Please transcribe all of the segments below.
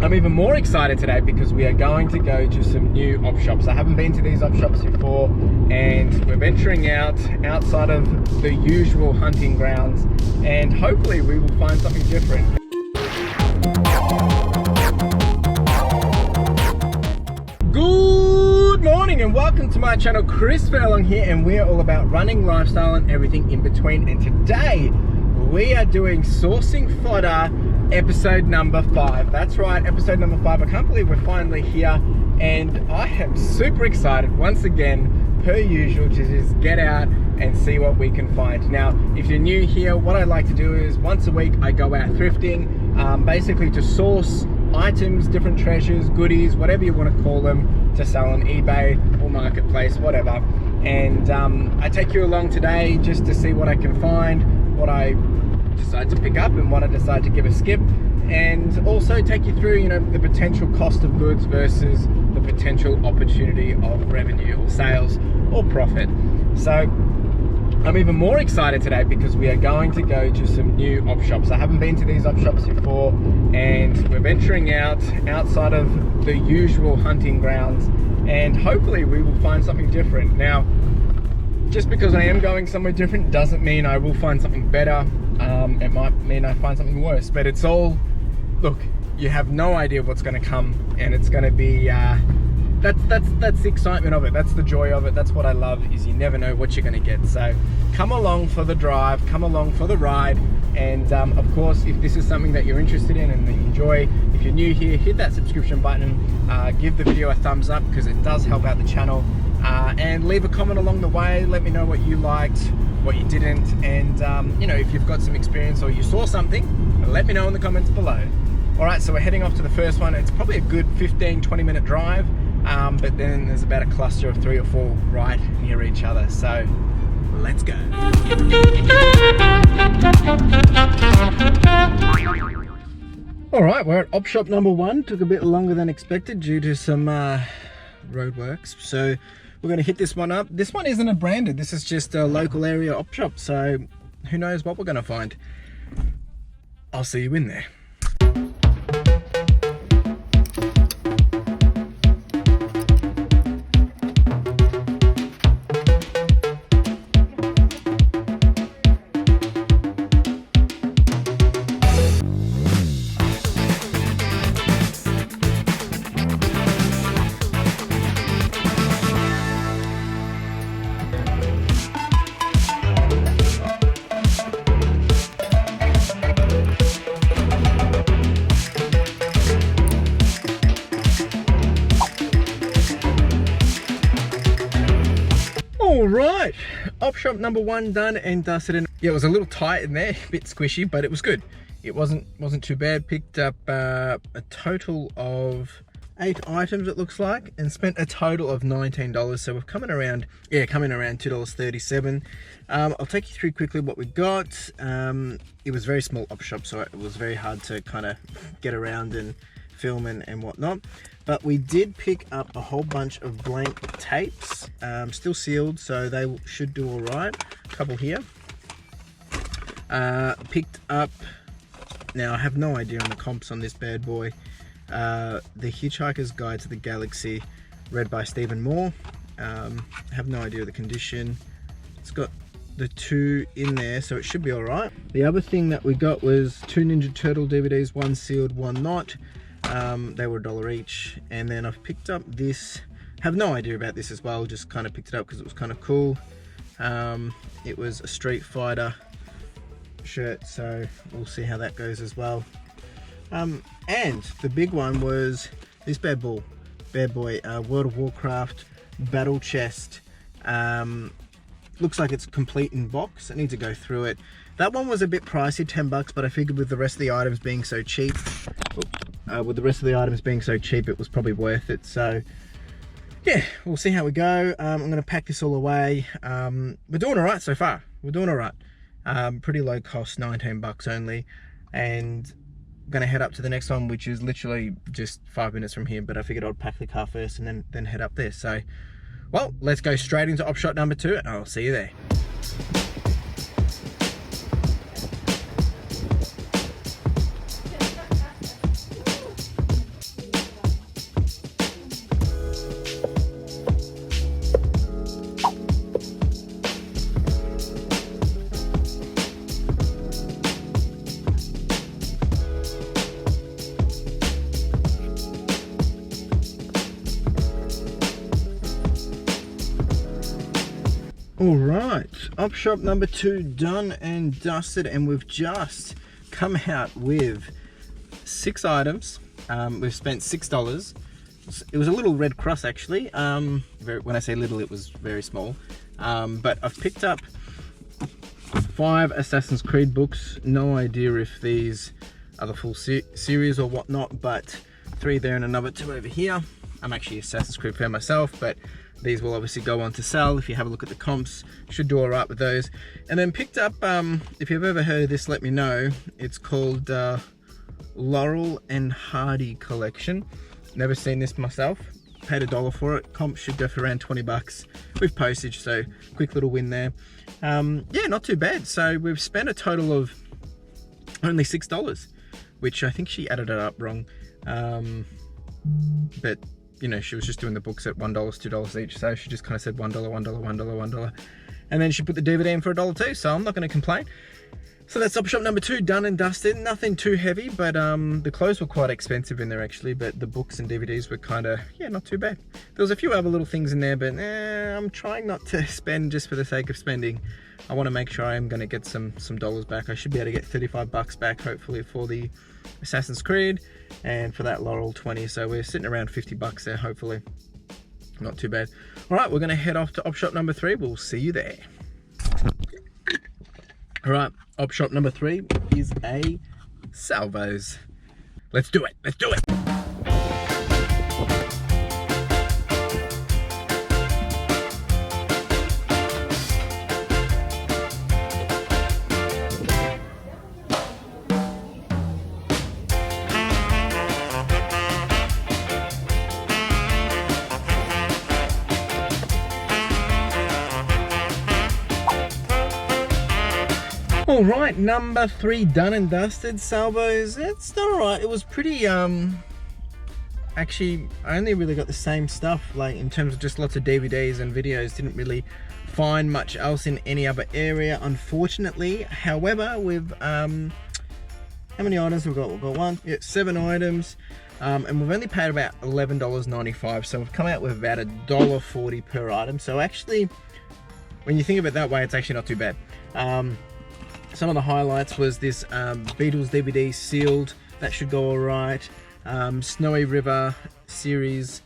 I'm even more excited today because we are going to go to some new Opshops. I haven't been to these Opshops before, and we're venturing outside of the usual hunting grounds, and hopefully we will find something different. Good morning and welcome to my channel. CLFurlong here, and we're all about running, lifestyle and everything in between. And today we are doing sourcing fodder episode number 5. That's right, episode number 5. I can't believe we're finally here, and I am super excited once again, per usual, to just get out and see what we can find. Now, if you're new here, what I like to do is once a week I go out thrifting, basically to source items, different treasures, goodies, whatever you want to call them, to sell on eBay or marketplace, whatever. And I take you along today just to see what I can find, what I decide to pick up and what I decide to give a skip, and also take you through, you know, the potential cost of goods versus the potential opportunity of revenue or sales or profit. So I'm even more excited today because we are going to go to some new Opshops. I haven't been to these Opshops before, and we're venturing outside of the usual hunting grounds, and hopefully we will find something different. Now, just because I am going somewhere different doesn't mean I will find something better. It might mean I find something worse, but it's all, look, you have no idea what's going to come, and it's going to be that's the excitement of it. That's the joy of it. That's what I love, is you never know what you're going to get. So come along for the drive, come along for the ride, and of course, if this is something that you're interested in and that you enjoy, if you're new here, hit that subscription button, give the video a thumbs up because it does help out the channel, and leave a comment along the way. Let me know what you liked, what you didn't, and you know, if you've got some experience or you saw something, let me know in the comments below. Alright, so we're heading off to the first one. It's probably a good 15-20 minute drive, but then there's about a cluster of 3 or 4 right near each other, so let's go. Alright, we're at Opshop number 1. Took a bit longer than expected due to some roadworks, so we're going to hit this one up. This one isn't a branded, this is just a local area Opshop, so who knows what we're going to find. I'll see you in there. Alright, Opshop number 1 done and dusted. And yeah, it was a little tight in there, a bit squishy, but it was good. It wasn't too bad. Picked up a total of 8 items, it looks like, and spent a total of $19. So we're coming around $2.37. I'll take you through quickly what we got. It was very small Opshop, so it was very hard to kind of get around and film and whatnot. But we did pick up a whole bunch of blank tapes, still sealed, so they should do all right. A couple here. Picked up, now I have no idea on the comps on this bad boy, The Hitchhiker's Guide to the Galaxy, read by Stephen Moore. I have no idea of the condition. It's got the 2 in there, so it should be all right. The other thing that we got was 2 Ninja Turtle DVDs, 1 sealed, 1 not. They were $1 each. And then I've picked up this, have no idea about this as well, just kind of picked it up because it was kind of cool. It was a Street Fighter shirt, so we'll see how that goes as well. And the big one was this bad boy, World of Warcraft Battle Chest. Looks like it's complete in box. I need to go through it. That one was a bit pricey, $10, but I figured with the rest of the items being so cheap, it was probably worth it. So yeah, we'll see how we go. I'm going to pack this all away. We're doing all right so far. We're doing all right. Pretty low cost, $19 only, and I'm going to head up to the next one, which is literally just 5 minutes from here. But I figured I'd pack the car first and then head up there. So, well, let's go straight into Opshop number 2, and I'll see you there. All right, Opshop number 2 done and dusted, and we've just come out with 6 items. We've spent $6. It was a little Red Cross actually. When I say little, it was very small. But I've picked up 5 Assassin's Creed books. No idea if these are the full series or whatnot, but 3 there and another 2 over here. I'm actually an Assassin's Creed fan myself, but these will obviously go on to sell. If you have a look at the comps, should do all right with those. And then picked up, if you've ever heard of this, let me know. It's called Laurel and Hardy collection. Never seen this myself. Paid $1 for it. Comp should go for around 20 bucks with postage, so quick little win there. Yeah, not too bad. So we've spent a total of only $6, which I think she added it up wrong. But you know, she was just doing the books at $1, $2 each, so she just kind of said $1, $1, $1, $1, and then she put the DVD in for $1 too, so I'm not going to complain. So that's Opshop number 2 done and dusted. Nothing too heavy, but the clothes were quite expensive in there actually, but the books and DVDs were kind of, yeah, not too bad. There was a few other little things in there, but I'm trying not to spend just for the sake of spending. I want to make sure I am going to get some dollars back. I should be able to get 35 bucks back hopefully for the Assassin's Creed, and for that Laurel 20, so we're sitting around 50 bucks there hopefully. Not too bad. All right, we're going to head off to Opshop number 3. We'll see you there. All right, Opshop number 3 is a Salvos. Let's do it. Let's do it. All right, number 3 done and dusted. Salvos, it's all right. It was pretty, actually, I only really got the same stuff, like in terms of just lots of DVDs and videos. Didn't really find much else in any other area, unfortunately. However, with, how many items we've got? We've got 7 items, and we've only paid about $11.95. So we've come out with about $1.40 per item. So actually, when you think of it that way, it's actually not too bad. Some of the highlights was this Beatles DVD sealed. That should go all right. Snowy River series.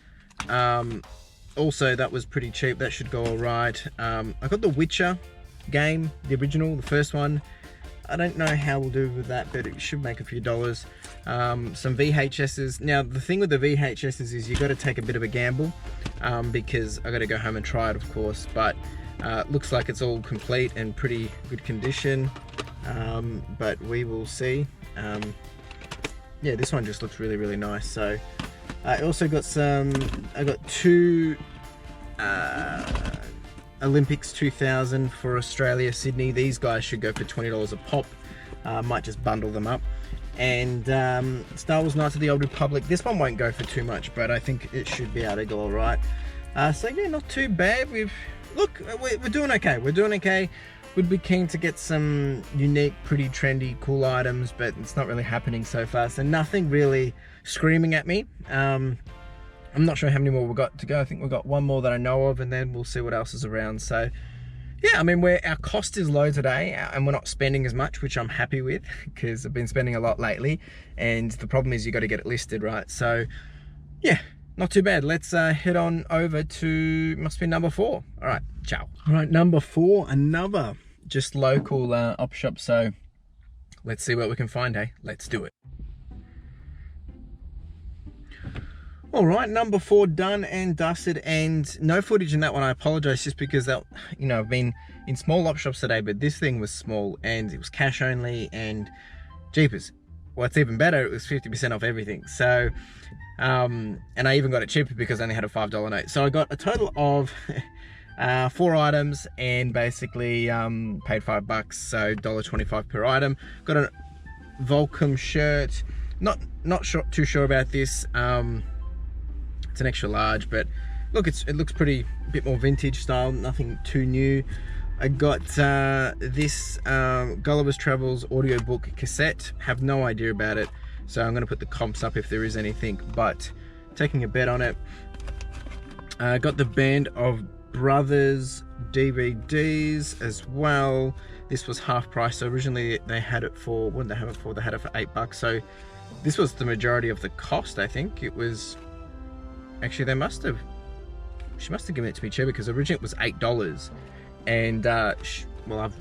Also, that was pretty cheap. That should go all right. I got the Witcher game, the original, the first one. I don't know how we'll do with that, but it should make a few dollars. Some VHSs. Now, the thing with the VHSs is you got to take a bit of a gamble because I got to go home and try it, of course. But looks like it's all complete and pretty good condition, but we will see. Yeah, this one just looks really, really nice. So I also got I got 2 Olympics 2000 for Australia, Sydney. These guys should go for $20 a pop. Might just bundle them up. And Star Wars Knights of the Old Republic. This one won't go for too much, but I think it should be able to go all right. So yeah, not too bad. Look, we're doing okay. We're doing okay. Would be keen to get some unique, pretty trendy, cool items, but it's not really happening so far. So nothing really screaming at me. I'm not sure how many more we've got to go. I think we've got 1 more that I know of, and then we'll see what else is around. So yeah, I mean, our cost is low today, and we're not spending as much, which I'm happy with because I've been spending a lot lately. And the problem is you got to get it listed, right? So yeah. Not too bad. Let's head on over to, must be number 4. All right, ciao. All right, number 4, another just local Opshop. So let's see what we can find, hey? Let's do it. All right, number 4 done and dusted, and no footage in that one. I apologize just because that, you know, I've been in small Opshops today, but this thing was small and it was cash only, and jeepers. What's even better, it was 50% off everything. So, and I even got it cheaper because I only had a $5 note. So I got a total of 4 items and basically paid $5, so $1.25 per item. Got a Volcom shirt. Not too sure about this. It's an extra large, but look, it looks pretty, a bit more vintage style. Nothing too new. I got this Gulliver's Travels audiobook cassette. Have no idea about it, so I'm going to put the comps up if there is anything, but taking a bet on it. Got the Band of Brothers DVDs as well. This was half price. So originally they had it for, what did they have it for? They had it for $8. So this was the majority of the cost, I think. It was, actually she must have given it to me cheaper, because originally it was $8. And well,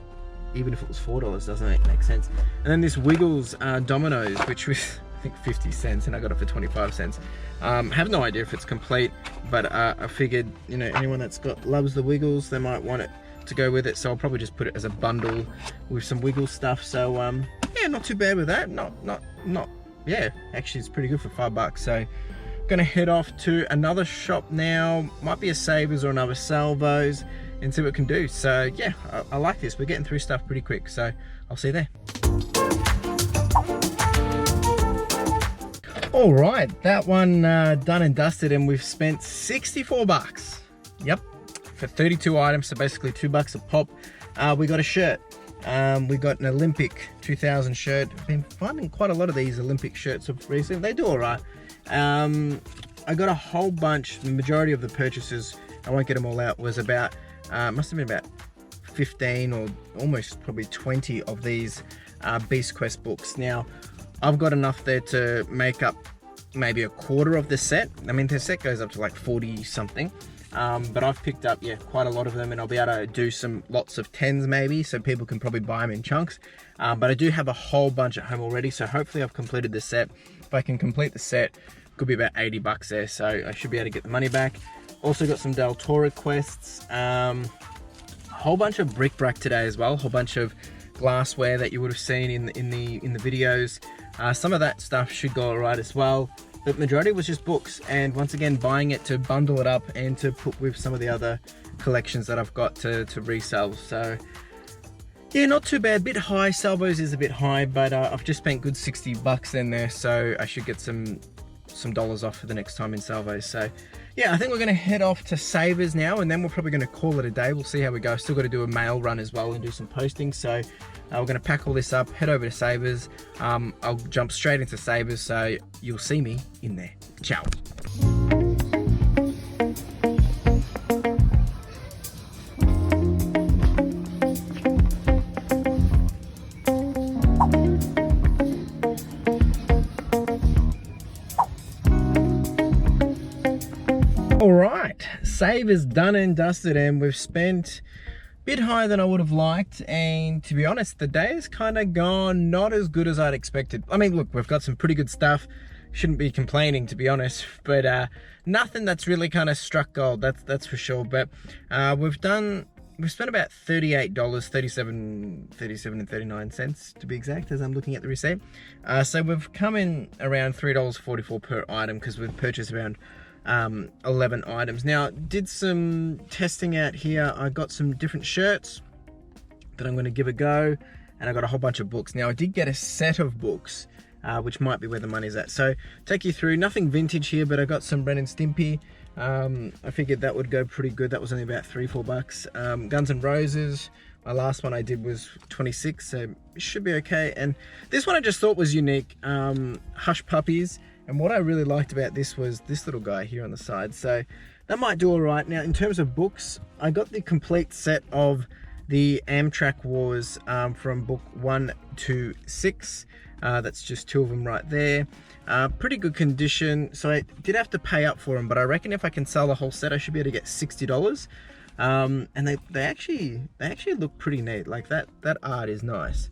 even if it was $4, doesn't make sense. And then this Wiggles Dominoes, which was I think 50 cents, and I got it for 25 cents. Have no idea if it's complete, but I figured, you know, anyone that's loves the Wiggles, they might want it to go with it, so I'll probably just put it as a bundle with some Wiggles stuff. So yeah, not too bad with that. Not yeah, actually it's pretty good for $5. So gonna head off to another shop now, might be a Savers or another Salvos, and see what we can do. So yeah, I like this. We're getting through stuff pretty quick, so I'll see you there. All right, that one done and dusted, and we've spent $64. Yep, for 32 items, so basically $2 a pop. We got a shirt. We got an Olympic 2000 shirt. I've been finding quite a lot of these Olympic shirts recently. They do all right. I got a whole bunch. The majority of the purchases, I won't get them all out, was about, must have been about 15 or almost probably 20 of these Beast Quest books. Now, I've got enough there to make up maybe a quarter of the set. I mean, the set goes up to like 40 something. But I've picked up, yeah, quite a lot of them, and I'll be able to do lots of 10s maybe, so people can probably buy them in chunks. But I do have a whole bunch at home already, so hopefully I've completed the set. If I can complete the set, could be about $80 there, so I should be able to get the money back. Also got some Del Toro quests, a whole bunch of bric-a-brac today as well, a whole bunch of glassware that you would have seen in the videos. Some of that stuff should go alright as well. The majority was just books, and once again buying it to bundle it up and to put with some of the other collections that I've got to resell. So yeah, not too bad. Bit high, Salvos is a bit high, but I've just spent good $60 in there, so I should get some dollars off for the next time in Salvos. So yeah, I think we're gonna head off to Savers now, and then we're probably gonna call it a day. We'll see how we go. Still got to do a mail run as well and do some posting. So we're gonna pack all this up, head over to Savers. I'll jump straight into Savers, so you'll see me in there. Ciao. All right, Savers done and dusted, and we've spent a bit higher than I would have liked, and to be honest, the day has kind of gone not as good as I'd expected. I mean, look, we've got some pretty good stuff, shouldn't be complaining, to be honest, but nothing that's really kind of struck gold, that's for sure. But we've spent about $38, 37 and 39 cents to be exact, as I'm looking at the receipt. So we've come in around $3.44 per item, because we've purchased around 11 items. Now, did some testing out here. I got some different shirts that I'm going to give a go, and I got a whole bunch of books. Now, I did get a set of books, which might be where the money's at. So take you through, nothing vintage here, but I got some Ren and Stimpy. I figured that would go pretty good. That was only about $3-4. Guns N' Roses, my last one I did was 26, so it should be okay. And this one I just thought was unique, Hush Puppies. And what I really liked about this was this little guy here on the side. So that might do all right. Now, in terms of books, I got the complete set of the Amtrak Wars from book 1 to 6. That's just 2 of them right there. Pretty good condition. So I did have to pay up for them, but I reckon if I can sell the whole set, I should be able to get $60. And they actually look pretty neat. Like that art is nice.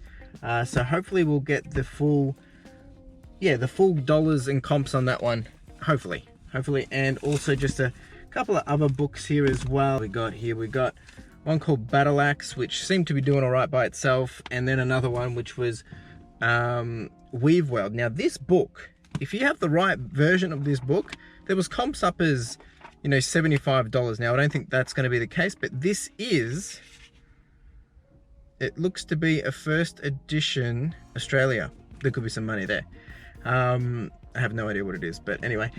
So hopefully we'll get the full dollars and comps on that one, hopefully, and also just a couple of other books here as well. We got one called Battle Axe, which seemed to be doing all right by itself, and then another one which was Weave World. Now this book, if you have the right version of this book, there was comps up as, you know, $75. Now I don't think that's going to be the case, but this is, it looks to be a first edition Australia. There could be some money there. I have no idea what it is, but anyway,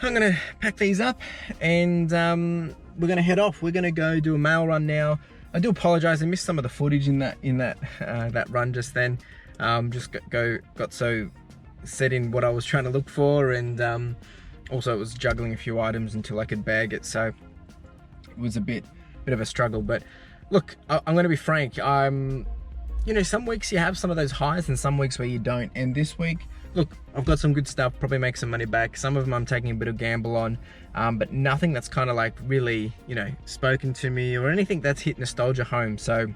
I'm gonna pack these up, and we're gonna head off. We're gonna go do a mail run now. I do apologize, I missed some of the footage in that run just then. Just got so set in what I was trying to look for, and also it was juggling a few items until I could bag it. So was a bit of a struggle. But look, I'm going to be frank. You know, some weeks you have some of those highs and some weeks where you don't. And this week, look, I've got some good stuff, probably make some money back. Some of them I'm taking a bit of gamble on, but nothing that's kind of like really, you know, spoken to me or anything that's hit nostalgia home. So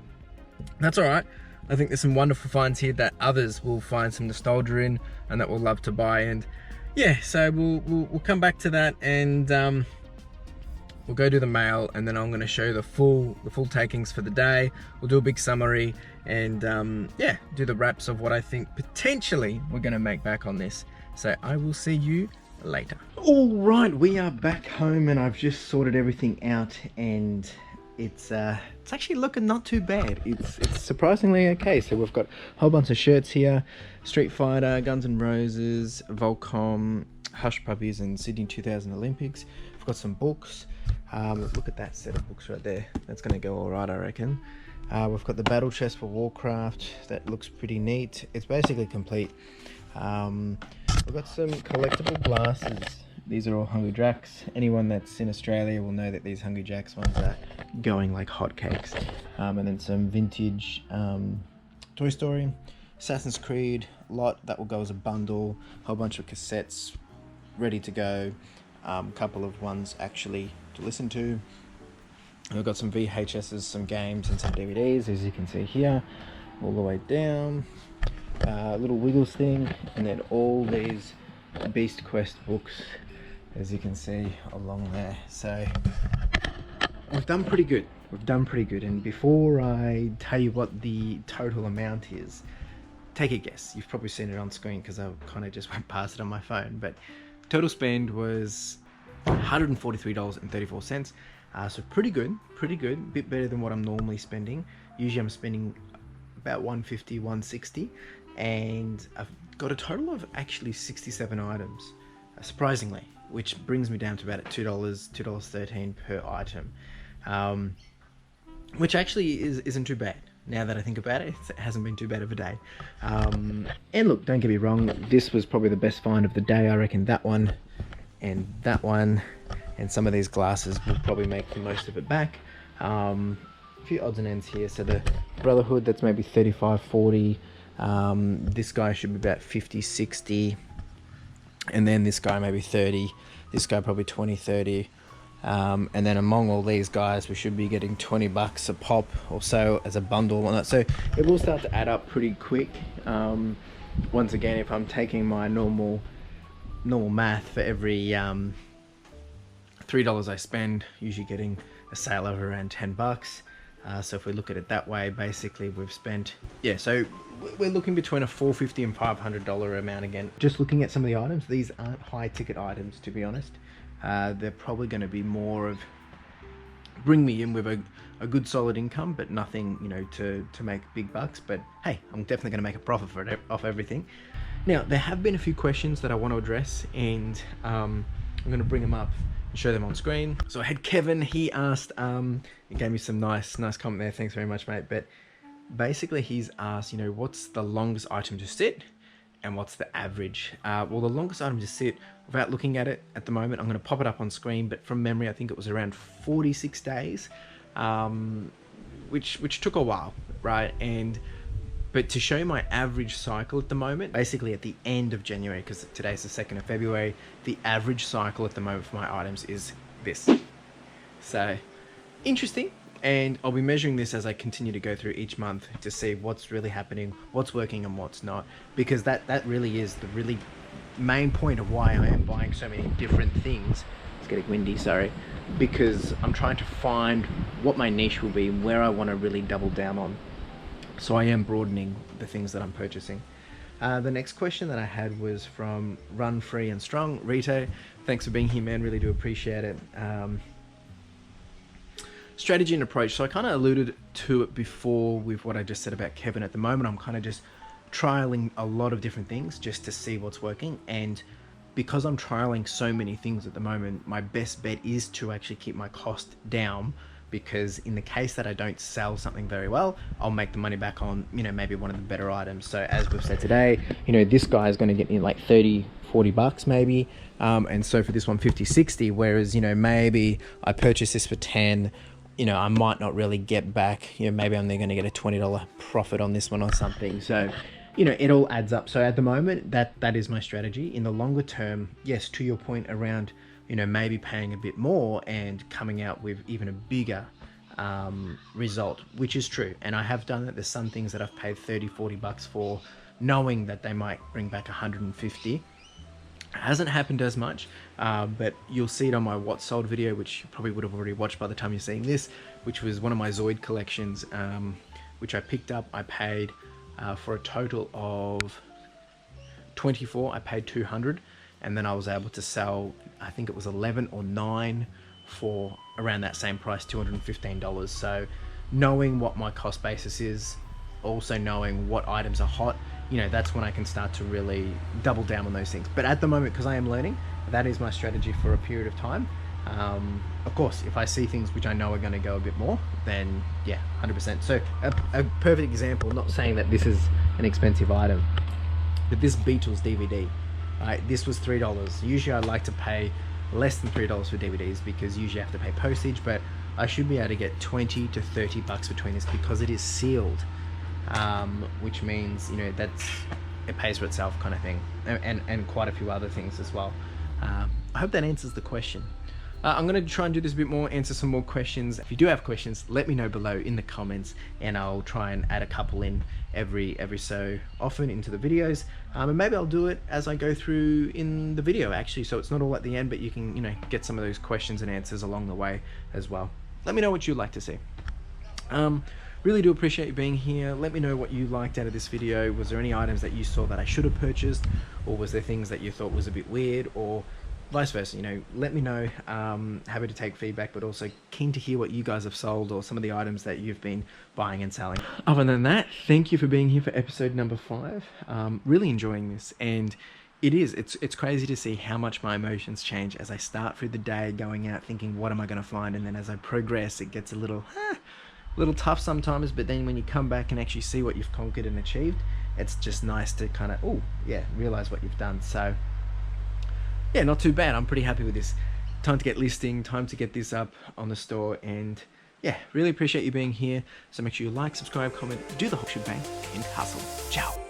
that's all right. I think there's some wonderful finds here that others will find some nostalgia in and that we'll love to buy. And yeah, so we'll come back to that, and we'll go do the mail, and then I'm going to show you the full takings for the day. We'll do a big summary and yeah, do the wraps of what I think potentially we're going to make back on this. So I will see you later. All right, we are back home and I've just sorted everything out, and it's actually looking not too bad. It's surprisingly okay. So we've got a whole bunch of shirts here: Street Fighter, Guns N' Roses, Volcom, Hush Puppies, and Sydney 2000 Olympics. We've got some books. Look at that set of books right there. That's going to go all right, I reckon. We've got the battle chest for Warcraft. That looks pretty neat. It's basically complete. We've got some collectible glasses. These are all Hungry Jacks. Anyone that's in Australia will know that these Hungry Jacks ones are going like hotcakes. And then some vintage Toy Story, Assassin's Creed lot that will go as a bundle. A whole bunch of cassettes ready to go. Couple of ones actually to listen to. We've got some VHSs, some games, and some DVDs, as you can see here, all the way down. Little Wiggles thing, and then all these Beast Quest books, as you can see along there. So we've done pretty good. And before I tell you what the total amount is, take a guess. You've probably seen it on screen because I kind of just went past it on my phone. But total spend was $143.34. So pretty good, a bit better than what I'm normally spending. Usually I'm spending about $150, $160, and I've got a total of actually 67 items, surprisingly, which brings me down to about $2.13 per item, which actually isn't too bad. Now that I think about it, it hasn't been too bad of a day. And look, don't get me wrong, this was probably the best find of the day. I reckon that one and that one and some of these glasses will probably make the most of it back. A few odds and ends here. So the Brotherhood, that's maybe 35, 40. This guy should be about 50, 60. And then this guy maybe 30. This guy probably 20, 30. And then among all these guys, we should be getting $20 a pop or so as a bundle on that. So it will start to add up pretty quick. Once again, if I'm taking my normal math, for every $3 I spend, usually getting a sale of around $10. So if we look at it that way, basically we've spent, yeah, so we're looking between a $450 and $500 amount again. Just looking at some of the items, these aren't high ticket items, to be honest. They're probably going to be more of bring me in with a good solid income, but nothing, you know, to make big bucks. But hey, I'm definitely going to make a profit off everything. Now, there have been a few questions that I want to address, and I'm going to bring them up and show them on screen. So I had Kevin, he asked, he gave me some nice comment there, thanks very much, mate. But basically he's asked, you know, what's the longest item to sit and what's the average? Well, the longest item to sit, without looking at it at the moment, I'm going to pop it up on screen, but from memory I think it was around 46 days, which took a while, right? But to show you my average cycle at the moment, basically at the end of January, because today's the 2nd of February, the average cycle at the moment for my items is this. So interesting, and I'll be measuring this as I continue to go through each month to see what's really happening, what's working and what's not, because that really is the really main point of why I am buying so many different things. It's getting windy, sorry, because I'm trying to find what my niche will be, where I want to really double down on. So I am broadening the things that I'm purchasing. The next question that I had was from Run Free and Strong, Reto. Thanks for being here, man. Really do appreciate it. Strategy and approach. So I kind of alluded to it before with what I just said about Kevin. At the moment, I'm kind of just trialing a lot of different things just to see what's working. And because I'm trialing so many things at the moment, my best bet is to actually keep my cost down because in the case that I don't sell something very well, I'll make the money back on, you know, maybe one of the better items. So as we've said today, you know, this guy is going to get me like 30, 40 bucks maybe. And so for this one, 50, 60, whereas, you know, maybe I purchase this for 10, you know, I might not really get back, you know, maybe I'm going to get a $20 profit on this one or something. So, you know, it all adds up. So at the moment, that is my strategy. In the longer term, yes, to your point around, you know, maybe paying a bit more and coming out with even a bigger result, which is true. And I have done it. There's some things that I've paid 30, 40 bucks for, knowing that they might bring back 150. It hasn't happened as much, but you'll see it on my What Sold video, which you probably would have already watched by the time you're seeing this, which was one of my Zoid collections, which I picked up. I paid for a total of 24. I paid 200, and then I was able to sell, I think it was 11 or 9 for around that same price, $215. So knowing what my cost basis is, also knowing what items are hot, you know, that's when I can start to really double down on those things. But at the moment, because I am learning, that is my strategy for a period of time. Of course, if I see things which I know are going to go a bit more, then yeah, 100%. So a perfect example, not saying that this is an expensive item, but this Beatles DVD, right? This was $3. Usually I like to pay less than $3 for DVDs because usually I have to pay postage, but I should be able to get 20 to 30 bucks between this because it is sealed, which means, you know, it pays for itself kind of thing, and quite a few other things as well. I hope that answers the question. I'm going to try and do this a bit more, answer some more questions. If you do have questions, let me know below in the comments, and I'll try and add a couple in every so often into the videos. And maybe I'll do it as I go through in the video actually, so it's not all at the end, but you can, you know, get some of those questions and answers along the way as well. Let me know what you'd like to see. Really do appreciate you being here. Let me know what you liked out of this video. Was there any items that you saw that I should have purchased, or was there things that you thought was a bit weird, or vice versa? You know, let me know. Happy to take feedback, but also keen to hear what you guys have sold or some of the items that you've been buying and selling. Other than that, thank you for being here for episode number 5. Really enjoying this, and it's crazy to see how much my emotions change as I start through the day going out thinking, what am I going to find? And then as I progress, it gets a little tough sometimes, but then when you come back and actually see what you've conquered and achieved, it's just nice to kind of, oh yeah, realize what you've done. So yeah, not too bad. I'm pretty happy with this. Time to get listing, time to get this up on the store, and yeah, really appreciate you being here. So make sure you like, subscribe, comment, do the whole shebang, and hustle. Ciao.